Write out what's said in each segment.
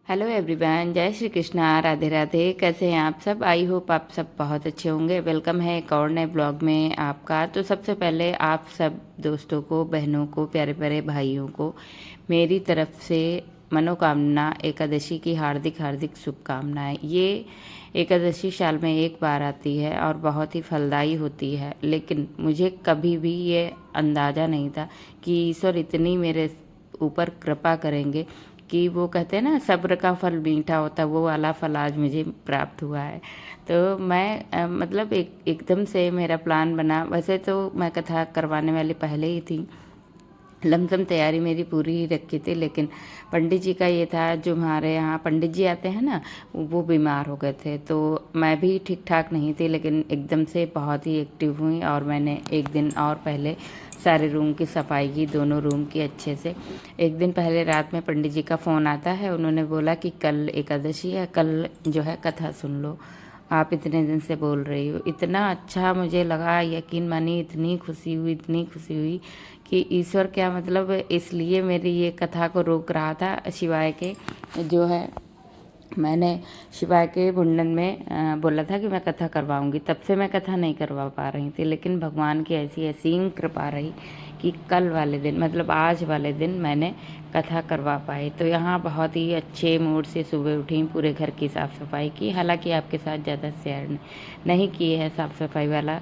Hello everyone, जय श्री कृष्णा, राधे राधे। कैसे हैं आप सब? आई होप आप सब बहुत अच्छे होंगे। वेलकम है एक और नए ब्लॉग में आपका। तो सबसे पहले आप सब दोस्तों को, बहनों को, प्यारे प्यारे भाइयों को मेरी तरफ से मनोकामना एकादशी की हार्दिक हार्दिक शुभकामनाएं। ये एकादशी साल में एक बार आती है और बहुत ही फलदायी होती है, लेकिन मुझे कभी भी ये अंदाज़ा नहीं था कि ईश्वर इतनी मेरे ऊपर कृपा करेंगे कि वो कहते हैं ना, सब्र का फल मीठा होता है, वो वाला फल आज मुझे प्राप्त हुआ है। तो मैं मतलब एकदम से मेरा प्लान बना। वैसे तो मैं कथा करवाने वाली पहले ही थी, लमसम तैयारी मेरी पूरी ही रखी थी, लेकिन पंडित जी का ये था, जो हमारे यहाँ पंडित जी आते हैं ना, वो बीमार हो गए थे। तो मैं भी ठीक ठाक नहीं थी, लेकिन एकदम से बहुत ही एक्टिव हुई और मैंने एक दिन और पहले सारे रूम की सफाई की, दोनों रूम की अच्छे से। एक दिन पहले रात में पंडित जी का फ़ोन आता है, उन्होंने बोला कि कल एकादशी है, कल जो है कथा सुन लो, आप इतने दिन से बोल रही हो। इतना अच्छा मुझे लगा, यकीन मानिए इतनी खुशी हुई, इतनी खुशी हुई कि ईश्वर क्या, मतलब इसलिए मेरी ये कथा को रोक रहा था। शिवाय के जो है, मैंने शिवाय के मुंडन में बोला था कि मैं कथा करवाऊंगी, तब से मैं कथा नहीं करवा पा रही थी, लेकिन भगवान की ऐसी असीम कृपा रही कि कल वाले दिन, मतलब आज वाले दिन मैंने कथा करवा पाई। तो यहाँ बहुत ही अच्छे मूड से सुबह उठी, पूरे घर की साफ़ सफाई की। हालांकि आपके साथ ज़्यादा शेयर नहीं किए है, साफ़ सफाई वाला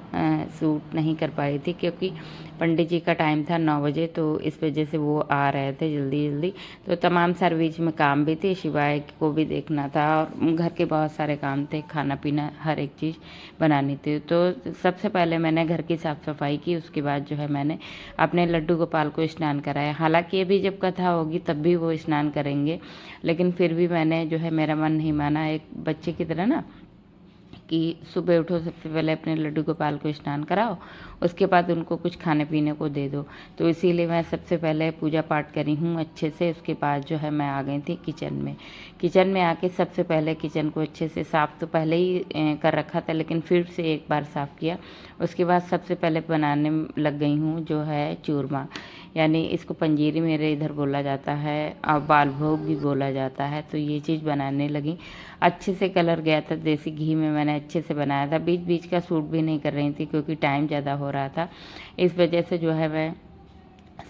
शूट नहीं कर पाई थी, क्योंकि पंडित जी का टाइम था 9 बजे, तो इस वजह से वो आ रहे थे जल्दी जल्दी। तो तमाम सारे बीच में काम भी थे, शिवाय को भी देखना था और घर के बहुत सारे काम थे, खाना पीना हर एक चीज़ बनानी थी। तो सबसे पहले मैंने घर की साफ़ सफाई की, उसके बाद जो है मैंने अपने लड्डू गोपाल को स्नान कराया। हालांकि अभी जब कथा होगी तब भी वो स्नान करेंगे, लेकिन फिर भी मैंने जो है, मेरा मन नहीं माना, एक बच्चे की तरह ना, कि सुबह उठो, सबसे पहले अपने लड्डू गोपाल को स्नान कराओ, उसके बाद उनको कुछ खाने पीने को दे दो। तो इसीलिए मैं सबसे पहले पूजा पाठ करी हूँ अच्छे से। उसके बाद जो है मैं आ गई थी किचन में। किचन में आके सबसे पहले किचन को अच्छे से साफ़ तो पहले ही कर रखा था, लेकिन फिर से एक बार साफ़ किया। उसके बाद सबसे पहले बनाने लग गई हूँ जो है चूरमा, यानी इसको पंजीरी मेरे इधर बोला जाता है और बाल भोग भी बोला जाता है। तो ये चीज़ बनाने लगी। अच्छे से कलर गया था, देसी घी में मैंने अच्छे से बनाया था। बीच बीच का शूट भी नहीं कर रही थी, क्योंकि टाइम ज़्यादा हो रहा था। इस वजह से जो है मैं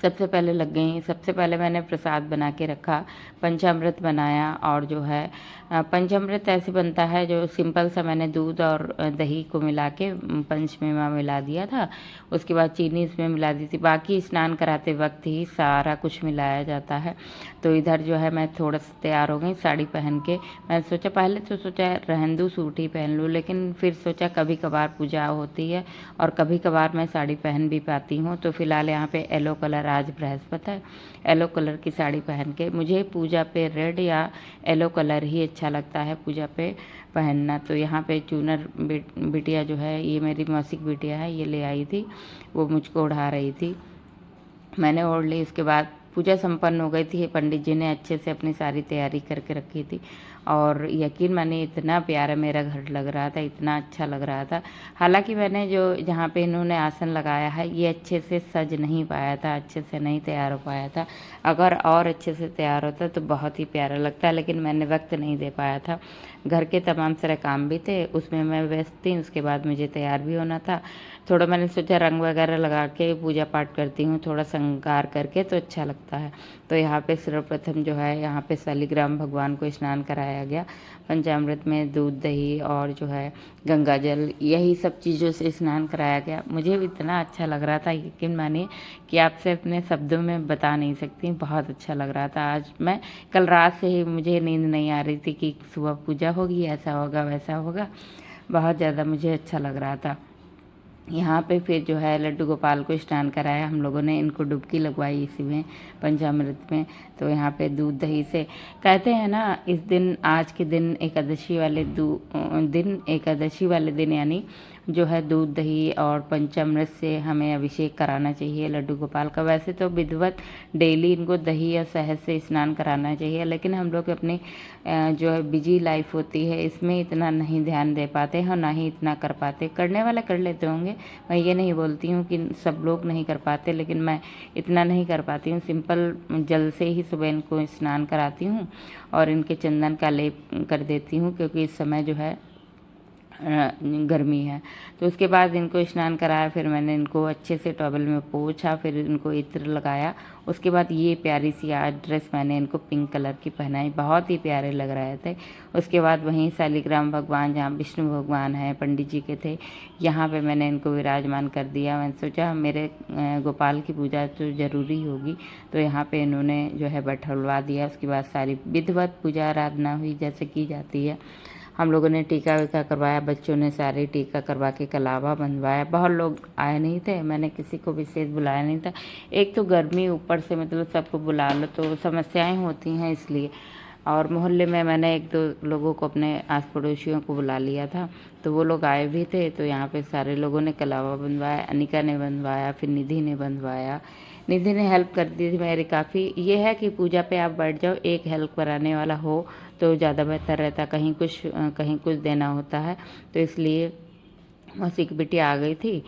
सबसे पहले लग गई। सबसे पहले मैंने प्रसाद बना के रखा, पंचामृत बनाया। और जो है पंचामृत ऐसे बनता है, जो सिंपल सा मैंने दूध और दही को मिला के पंचमेवा मिला दिया था। उसके बाद चीनी इसमें मिला दी थी। बाकी स्नान कराते वक्त ही सारा कुछ मिलाया जाता है। तो इधर जो है मैं थोड़ा सा तैयार हो गई साड़ी पहन के। मैं सोचा, पहले तो सोचा रहन दूँ, सूट ही पहन लूँ, लेकिन फिर सोचा कभी कभार पूजा होती है और कभी कभार मैं साड़ी पहन भी पाती हूँ। तो फिलहाल यहाँ पे येलो कलर, आज बृहस्पति है, येलो कलर की साड़ी पहन के, मुझे पूजा पे रेड या येलो कलर ही अच्छा लगता है पूजा पे पहनना। तो यहाँ पे चूनर बिटिया जो है, ये मेरी मौसी की बिटिया है, ये ले आई थी, वो मुझको ओढ़ा रही थी, मैंने ओढ़ ली। उसके बाद पूजा संपन्न हो गई थी। पंडित जी ने अच्छे से अपनी सारी तैयारी करके रखी थी, और यकीन मानिए इतना प्यारा मेरा घर लग रहा था, इतना अच्छा लग रहा था। हालांकि मैंने जो जहाँ पे इन्होंने आसन लगाया है, ये अच्छे से सज नहीं पाया था, अच्छे से नहीं तैयार हो पाया था। अगर और अच्छे से तैयार होता तो बहुत ही प्यारा लगता, लेकिन मैंने वक्त नहीं दे पाया था। घर के तमाम सारे काम भी थे, उसमें मैं व्यस्त थी। उसके बाद मुझे तैयार भी होना था। थोड़ा मैंने सोचा रंग वगैरह लगा के पूजा पाठ करती हूँ, थोड़ा श्रृंगार करके तो अच्छा लगता है। तो यहाँ पे सर्वप्रथम जो है, यहाँ पे शालिग्राम भगवान को स्नान कराया गया। पंचामृत में दूध, दही और जो है गंगा जल, यही सब चीज़ों से स्नान कराया गया। मुझे भी इतना अच्छा लग रहा था, यकीन मानिए कि आपसे अपने शब्दों में बता नहीं सकती, बहुत अच्छा लग रहा था। आज मैं, कल रात से ही मुझे नींद नहीं आ रही थी कि सुबह पूजा होगी, ऐसा होगा वैसा होगा, बहुत ज़्यादा मुझे अच्छा लग रहा था। यहाँ पे फिर जो है लड्डू गोपाल को स्नान कराया हम लोगों ने, इनको डुबकी लगवाई इसी में, पंचामृत में। तो यहाँ पे दूध दही से, कहते हैं ना, इस दिन, आज के दिन एकादशी वाले दिन, एकादशी वाले दिन यानी जो है दूध दही और पंचामृत से हमें अभिषेक कराना चाहिए लड्डू गोपाल का। वैसे तो विधिवत डेली इनको दही या शहद से स्नान कराना चाहिए, लेकिन हम लोग अपनी जो है बिजी लाइफ होती है इसमें इतना नहीं ध्यान दे पाते हैं और ना ही इतना कर पाते। करने वाले कर लेते होंगे, मैं ये नहीं बोलती हूँ कि सब लोग नहीं कर पाते, लेकिन मैं इतना नहीं कर पाती हूँ। सिंपल जल से ही सुबह इनको स्नान कराती हूँ और इनके चंदन का लेप कर देती हूँ, क्योंकि इस समय जो है गर्मी है। तो उसके बाद इनको स्नान कराया, फिर मैंने इनको अच्छे से टॉवल में पोंछा, फिर इनको इत्र लगाया। उसके बाद ये प्यारी सी आज ड्रेस मैंने इनको पिंक कलर की पहनाई, बहुत ही प्यारे लग रहे थे। उसके बाद वहीं शालिग्राम भगवान, जहाँ विष्णु भगवान हैं पंडित जी के थे, यहाँ पे मैंने इनको विराजमान कर दिया। मैंने सोचा मेरे गोपाल की पूजा तो ज़रूरी होगी, तो यहाँ पे इन्होंने जो है बैठलवा दिया। उसके बाद सारी विधिवत पूजा आराधना हुई जैसे की जाती है। हम लोगों ने टीका वीका करवाया, बच्चों ने सारे टीका करवा के कलावा बंधवाया। बहुत लोग आए नहीं थे, मैंने किसी को विशेष बुलाया नहीं था। एक तो गर्मी, ऊपर से मतलब सबको बुला लो तो समस्याएं होती हैं इसलिए। और मोहल्ले में मैंने एक दो लोगों को, अपने आस पड़ोसियों को बुला लिया था, तो वो लोग आए भी थे। तो यहाँ पे सारे लोगों ने कलावा बंधवाया, अनिका ने बंधवाया, फिर निधि ने बंधवाया। निधि ने हेल्प कर दी थी मेरी काफ़ी। ये है कि पूजा पे आप बैठ जाओ, एक हेल्प कराने वाला हो तो ज़्यादा बेहतर रहता। कहीं कुछ देना होता है, तो इसलिए मौसी की बेटी आ गई थी,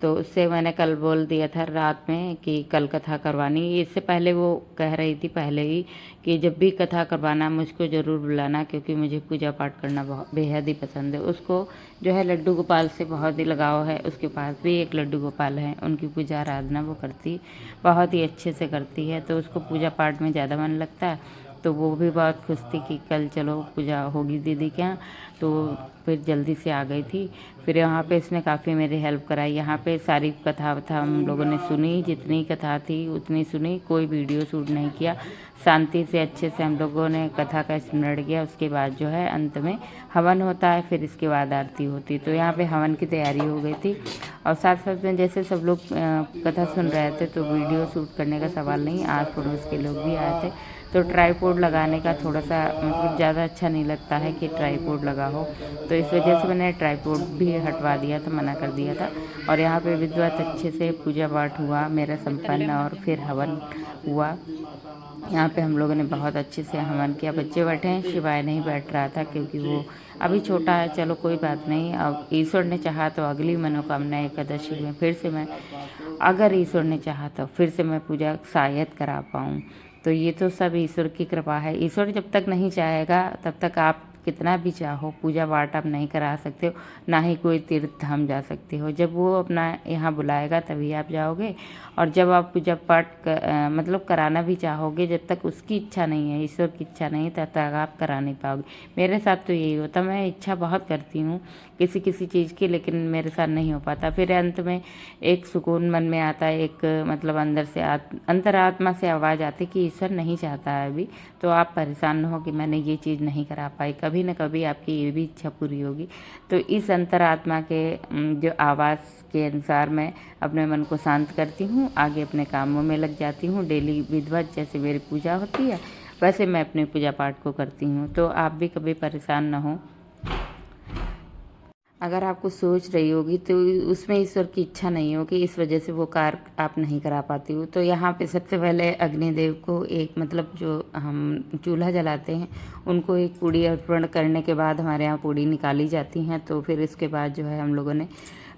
तो उससे मैंने कल बोल दिया था रात में कि कल कथा करवानी। इससे पहले वो कह रही थी पहले ही कि जब भी कथा करवाना मुझको ज़रूर बुलाना, क्योंकि मुझे पूजा पाठ करना बहुत बेहद ही पसंद है। उसको जो है लड्डू गोपाल से बहुत ही लगाव है। उसके पास भी एक लड्डू गोपाल है, उनकी पूजा आराधना वो करती बहुत ही अच्छे से करती है, तो उसको पूजा पाठ में ज़्यादा मन लगता है। तो वो भी बहुत खुश थी कि कल चलो पूजा होगी दीदी के यहाँ, तो फिर जल्दी से आ गई थी। फिर यहाँ पे इसने काफ़ी मेरी हेल्प कराई। यहाँ पे सारी कथा वथा हम लोगों ने सुनी, जितनी कथा थी उतनी सुनी, कोई वीडियो शूट नहीं किया। शांति से अच्छे से हम लोगों ने कथा का स्मरण किया। उसके बाद जो है अंत में हवन होता है, फिर इसके बाद आरती होती। तो यहाँ पे हवन की तैयारी हो गई थी, और साथ साथ में जैसे सब लोग कथा सुन रहे थे तो वीडियो शूट करने का सवाल नहीं, आस पड़ोस के लोग भी आए थे। तो ट्राईपोड लगाने का थोड़ा सा मतलब ज़्यादा अच्छा नहीं लगता है कि ट्राईपोड लगा हो, तो इस वजह से मैंने ट्राईपोड भी हटवा दिया था, मना कर दिया था। और यहाँ पे विधिवत अच्छे से पूजा पाठ हुआ मेरा संपन्न, और फिर हवन हुआ। यहाँ पे हम लोगों ने बहुत अच्छे से हवन किया। बच्चे बैठे हैं, शिवाय नहीं बैठ रहा था क्योंकि वो अभी छोटा है। चलो कोई बात नहीं, अब ईश्वर ने चाहा तो अगली मनोकामना एकादशी में फिर से मैं, अगर ईश्वर ने चाहा तो फिर से मैं पूजा शायद करा पाऊँ। तो ये तो सब ईश्वर की कृपा है। ईश्वर जब तक नहीं चाहेगा तब तक आप कितना भी चाहो पूजा पाठ आप नहीं करा सकते हो, ना ही कोई तीर्थ धाम जा सकते हो। जब वो अपना यहाँ बुलाएगा तभी आप जाओगे, और जब आप पूजा पाठ मतलब कराना भी चाहोगे, जब तक उसकी इच्छा नहीं है, ईश्वर की इच्छा नहीं, तब तक आप करा नहीं पाओगे। मेरे साथ तो यही होता, मैं इच्छा बहुत करती हूँ किसी किसी चीज़ की, लेकिन मेरे साथ नहीं हो पाता। फिर अंत में एक सुकून मन में आता है, एक मतलब अंदर से अंतरात्मा से आवाज़ आती कि ईश्वर नहीं चाहता है अभी, तो आप परेशान न हो कि मैंने ये चीज़ नहीं करा पाई, कभी न कभी आपकी ये भी इच्छा पूरी होगी। तो इस अंतरात्मा के जो आवाज़ के अनुसार मैं अपने मन को शांत करती हूँ, आगे अपने कामों में लग जाती हूँ। डेली विधिवत जैसे मेरी पूजा होती है वैसे मैं अपने पूजा पाठ को करती हूँ। तो आप भी कभी परेशान ना हो। अगर आपको सोच रही होगी तो उसमें ईश्वर की इच्छा नहीं होगी, इस वजह से वो कार्य आप नहीं करा पाती हो। तो यहाँ पे सबसे पहले अग्निदेव को एक मतलब जो हम चूल्हा जलाते हैं उनको एक पूड़ी अर्पण करने के बाद हमारे यहाँ पूड़ी निकाली जाती हैं। तो फिर इसके बाद जो है हम लोगों ने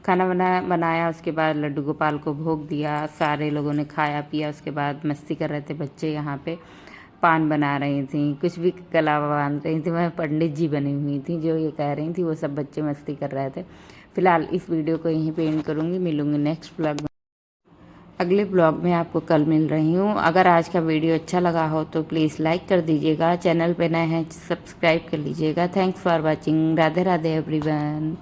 खाना बनाया। उसके बाद लड्डू गोपाल को भोग दिया, सारे लोगों ने खाया पिया। उसके बाद मस्ती कर रहे थे बच्चे, यहाँ पे पान बना रही थी, कुछ भी कलावा बांध रही थी। मैं पंडित जी बनी हुई थी, जो ये कह रही थी वो सब बच्चे मस्ती कर रहे थे। फिलहाल इस वीडियो को यहीं पे एंड करूँगी, मिलूँगी नेक्स्ट ब्लॉग में। अगले ब्लॉग में आपको कल मिल रही हूँ। अगर आज का वीडियो अच्छा लगा हो तो प्लीज़ लाइक कर दीजिएगा, चैनल पे नए हैं सब्सक्राइब कर लीजिएगा। Thanks for watching. Radhe Radhe everyone.